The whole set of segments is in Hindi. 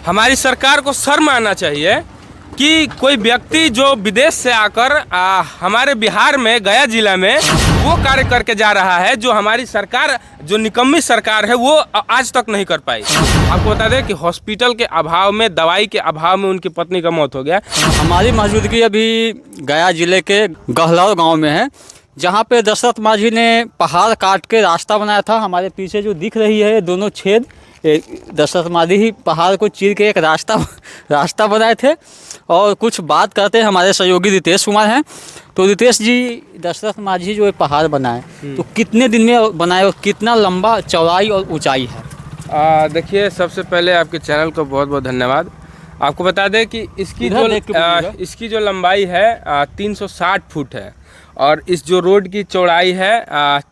हमारी सरकार को शर्म आना चाहिए कि कोई व्यक्ति जो विदेश से आकर हमारे बिहार में गया जिला में वो कार्य करके जा रहा है, जो हमारी सरकार जो निकम्मी सरकार है वो आज तक नहीं कर पाई। आपको बता दें कि हॉस्पिटल के अभाव में, दवाई के अभाव में उनकी पत्नी का मौत हो गया। हमारी मौजूदगी अभी गया जिले के गहलौर गांव में है, जहां पे दशरथ माझी ने पहाड़ काट के रास्ता बनाया था। हमारे पीछे जो दिख रही है दोनों छेद, दशरथ माझी ही पहाड़ को चीर के एक रास्ता बनाए थे। और कुछ बात करते हैं, हमारे सहयोगी रितेश कुमार हैं। तो रितेश जी, दशरथ माझी जो ये पहाड़ बनाए तो कितने दिन में बनाए और कितना लंबा चौड़ाई और ऊंचाई है? देखिए, सबसे पहले आपके चैनल को बहुत बहुत धन्यवाद। आपको बता दें कि इसकी जो लंबाई है 360 फुट है और इस जो रोड की चौड़ाई है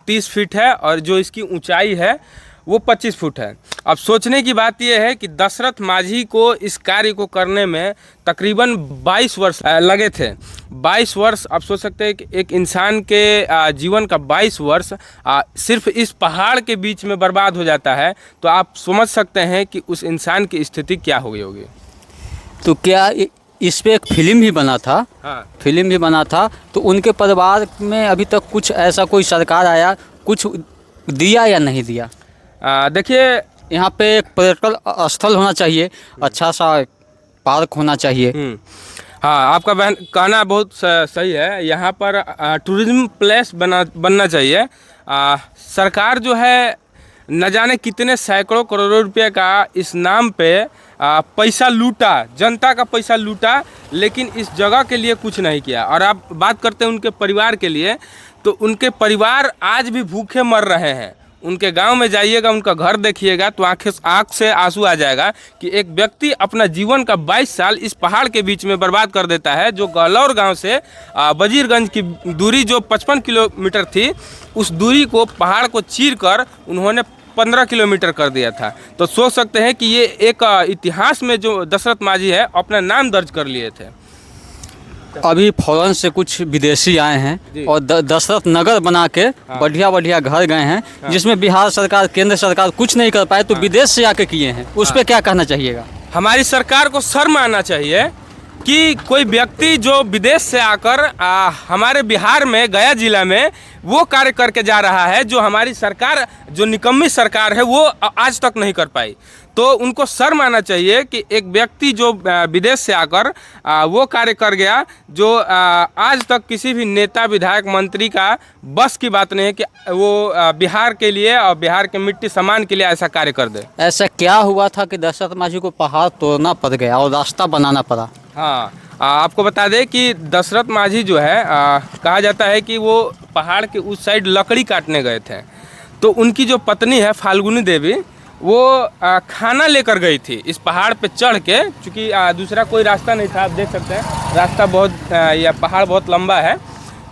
30 फीट है और जो इसकी ऊंचाई है वो 25 फुट है। अब सोचने की बात यह है कि दशरथ माझी को इस कार्य को करने में तकरीबन 22 वर्ष लगे थे। 22 वर्ष, आप सोच सकते हैं कि एक इंसान के जीवन का 22 वर्ष सिर्फ इस पहाड़ के बीच में बर्बाद हो जाता है, तो आप समझ सकते हैं कि उस इंसान की स्थिति क्या हो गई होगी। तो क्या इस पे एक फिल्म भी बना था? हाँ, फिल्म भी बना था। तो उनके परिवार में अभी तक कुछ ऐसा कोई सरकार आया, कुछ दिया या नहीं दिया? देखिए, यहाँ पे एक पर्यटन स्थल होना चाहिए, अच्छा सा पार्क होना चाहिए। हाँ, आपका कहना बहुत सही है। यहाँ पर टूरिज्म प्लेस बनना चाहिए। सरकार जो है न जाने कितने सैकड़ों करोड़ों रुपए का इस नाम पे पैसा लूटा, जनता का पैसा लूटा, लेकिन इस जगह के लिए कुछ नहीं किया। और आप बात करते हैं उनके परिवार के लिए, तो उनके परिवार आज भी भूखे मर रहे हैं। उनके गांव में जाइएगा, उनका घर देखिएगा तो आँख से आंसू आ जाएगा कि एक व्यक्ति अपना जीवन का 22 साल इस पहाड़ के बीच में बर्बाद कर देता है। जो गहलौर गांव से वजीरगंज की दूरी जो 55 किलोमीटर थी, उस दूरी को पहाड़ को चीर कर उन्होंने 15 किलोमीटर कर दिया था। तो सोच सकते हैं कि ये एक इतिहास में जो दशरथ माझी है अपना नाम दर्ज कर लिए थे। अभी फॉरेन से कुछ विदेशी आए हैं और दशरथ नगर बना के बढ़िया बढ़िया घर गए हैं, जिसमें बिहार सरकार, केंद्र सरकार कुछ नहीं कर पाए, तो विदेश से आके किए हैं। उस पर क्या कहना चाहिएगा? हमारी सरकार को शर्म आना चाहिए कि कोई व्यक्ति जो विदेश से आकर हमारे बिहार में गया जिला में वो कार्य करके जा रहा है, जो हमारी सरकार जो निकम्मी सरकार है वो आज तक नहीं कर पाई। तो उनको शर्म आना चाहिए कि एक व्यक्ति जो विदेश से आकर वो कार्य कर गया, जो आज तक किसी भी नेता, विधायक, मंत्री का बस की बात नहीं है कि वो बिहार के लिए और बिहार के मिट्टी सम्मान के लिए ऐसा कार्य कर दे। ऐसा क्या हुआ था कि दशरथ माझी को पहाड़ तोड़ना पड़ गया और रास्ता बनाना पड़ा? हाँ, आपको बता दें कि दशरथ माझी जो है कहा जाता है कि वो पहाड़ के उस साइड लकड़ी काटने गए थे। तो उनकी जो पत्नी है फाल्गुनी देवी, वो खाना लेकर गई थी इस पहाड़ पे चढ़ के, क्योंकि दूसरा कोई रास्ता नहीं था। आप देख सकते हैं रास्ता बहुत या पहाड़ बहुत लंबा है।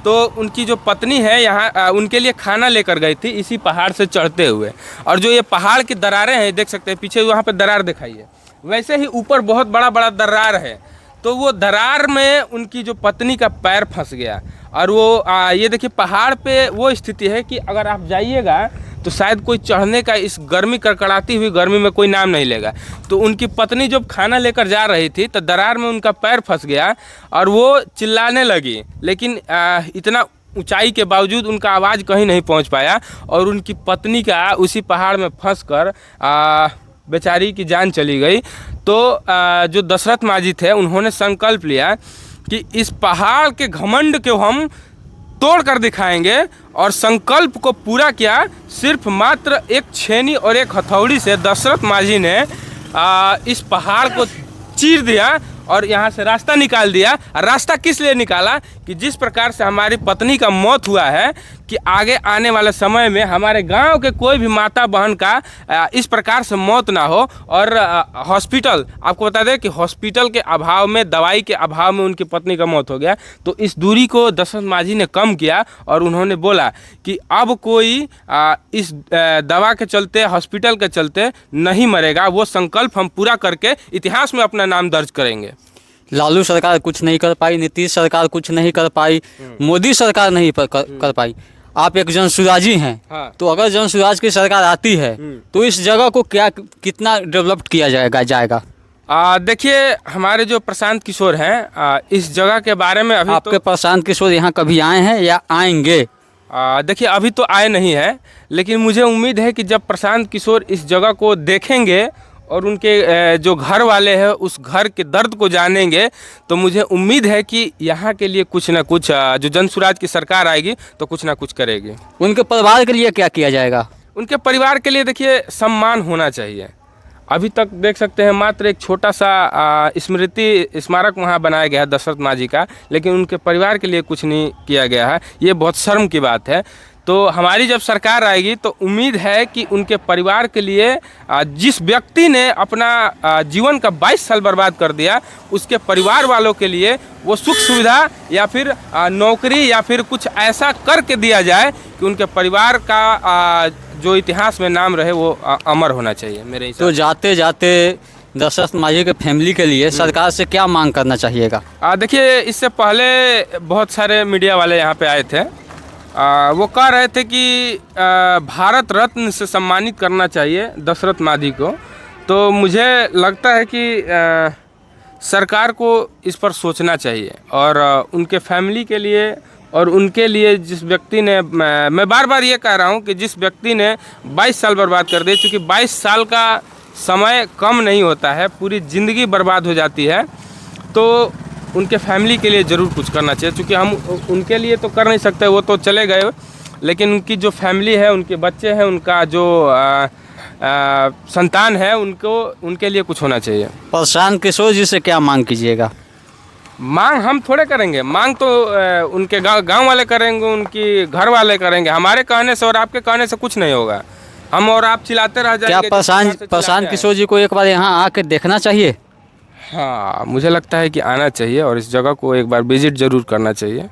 तो उनकी जो पत्नी है यहाँ उनके लिए खाना लेकर गई थी इसी पहाड़ से चढ़ते हुए। और जो ये पहाड़ की दरारें हैं, देख सकते हैं पीछे वहाँ पे दरार दिखाई है, वैसे ही ऊपर बहुत बड़ा बड़ा दरार है। तो वो दरार में उनकी जो पत्नी का पैर फंस गया। और वो ये देखिए, पहाड़ पे वो स्थिति है कि अगर आप जाइएगा तो शायद कोई चढ़ने का, इस गर्मी कड़कड़ाती हुई गर्मी में कोई नाम नहीं लेगा। तो उनकी पत्नी जब खाना लेकर जा रही थी तो दरार में उनका पैर फंस गया और वो चिल्लाने लगी, लेकिन इतना ऊंचाई के बावजूद उनका आवाज़ कहीं नहीं पहुंच पाया और उनकी पत्नी का उसी पहाड़ में फंसकर बेचारी की जान चली गई। तो जो दशरथ माझी थे उन्होंने संकल्प लिया कि इस पहाड़ के घमंड को हम तोड़ कर दिखाएंगे, और संकल्प को पूरा किया। सिर्फ मात्र एक छेनी और एक हथौड़ी से दशरथ माझी ने इस पहाड़ को चीर दिया और यहाँ से रास्ता निकाल दिया। रास्ता किस लिए निकाला कि जिस प्रकार से हमारी पत्नी का मौत हुआ है, कि आगे आने वाले समय में हमारे गांव के कोई भी माता बहन का इस प्रकार से मौत ना हो। और हॉस्पिटल, आपको बता दें कि हॉस्पिटल के अभाव में, दवाई के अभाव में उनकी पत्नी का मौत हो गया। तो इस दूरी को दशरथ माझी ने कम किया और उन्होंने बोला कि अब कोई इस दवा के चलते, हॉस्पिटल के चलते नहीं मरेगा। वो संकल्प हम पूरा करके इतिहास में अपना नाम दर्ज करेंगे। लालू सरकार कुछ नहीं कर पाई, नीतीश सरकार कुछ नहीं कर पाई, मोदी सरकार नहीं कर पाई। आप एक जनसुराजी हैं। हाँ। तो अगर जनसुराज की सरकार आती है तो इस जगह को कितना डेवलप किया जाएगा? देखिए, हमारे जो प्रशांत किशोर हैं, इस जगह के बारे में अभी आपके प्रशांत किशोर यहाँ कभी आए हैं या आएंगे? देखिए, अभी तो आए नहीं हैं, लेकिन मुझे उम्मीद है कि जब प्रशांत किशोर इस जगह को देखेंगे और उनके जो घर वाले हैं उस घर के दर्द को जानेंगे, तो मुझे उम्मीद है कि यहाँ के लिए कुछ ना कुछ जो जन सुराज की सरकार आएगी तो कुछ ना कुछ करेगी। उनके परिवार के लिए क्या किया जाएगा? उनके परिवार के लिए देखिए सम्मान होना चाहिए। अभी तक देख सकते हैं मात्र एक छोटा सा स्मृति स्मारक वहाँ बनाया गया है दशरथ मांझी का, लेकिन उनके परिवार के लिए कुछ नहीं किया गया है। ये बहुत शर्म की बात है। तो हमारी जब सरकार आएगी तो उम्मीद है कि उनके परिवार के लिए जिस व्यक्ति ने अपना जीवन का 22 साल बर्बाद कर दिया, उसके परिवार वालों के लिए वो सुख सुविधा या फिर नौकरी या फिर कुछ ऐसा करके दिया जाए कि उनके परिवार का जो इतिहास में नाम रहे वो अमर होना चाहिए मेरे हिसाब तो जाते जाते दशरथ मांझी के फैमिली के लिए सरकार से क्या मांग करना चाहिएगा? देखिए, इससे पहले बहुत सारे मीडिया वाले यहाँ पे आए थे। वो कह रहे थे कि भारत रत्न से सम्मानित करना चाहिए दशरथ मांझी को। तो मुझे लगता है कि सरकार को इस पर सोचना चाहिए और उनके फैमिली के लिए और उनके लिए जिस व्यक्ति ने, मैं बार बार ये कह रहा हूँ कि जिस व्यक्ति ने 22 साल बर्बाद कर दिए, क्योंकि 22 साल का समय कम नहीं होता है, पूरी ज़िंदगी बर्बाद हो जाती है, तो उनके फैमिली के लिए ज़रूर कुछ करना चाहिए। क्योंकि हम उनके लिए तो कर नहीं सकते, वो तो चले गए, लेकिन उनकी जो फैमिली है, उनके बच्चे हैं, उनका जो संतान है, उनके लिए कुछ होना चाहिए। प्रशांत किशोर जी से क्या मांग कीजिएगा? मांग हम थोड़े करेंगे, मांग तो उनके गांव वाले करेंगे, उनकी घर वाले करेंगे। हमारे कहने से और आपके कहने से कुछ नहीं होगा। हम और आप चिल्लाते रह जाएंगे। क्या प्रशांत किशोर जी को एक बार यहाँ आके देखना चाहिए? हाँ, मुझे लगता है कि आना चाहिए और इस जगह को एक बार विजिट ज़रूर करना चाहिए।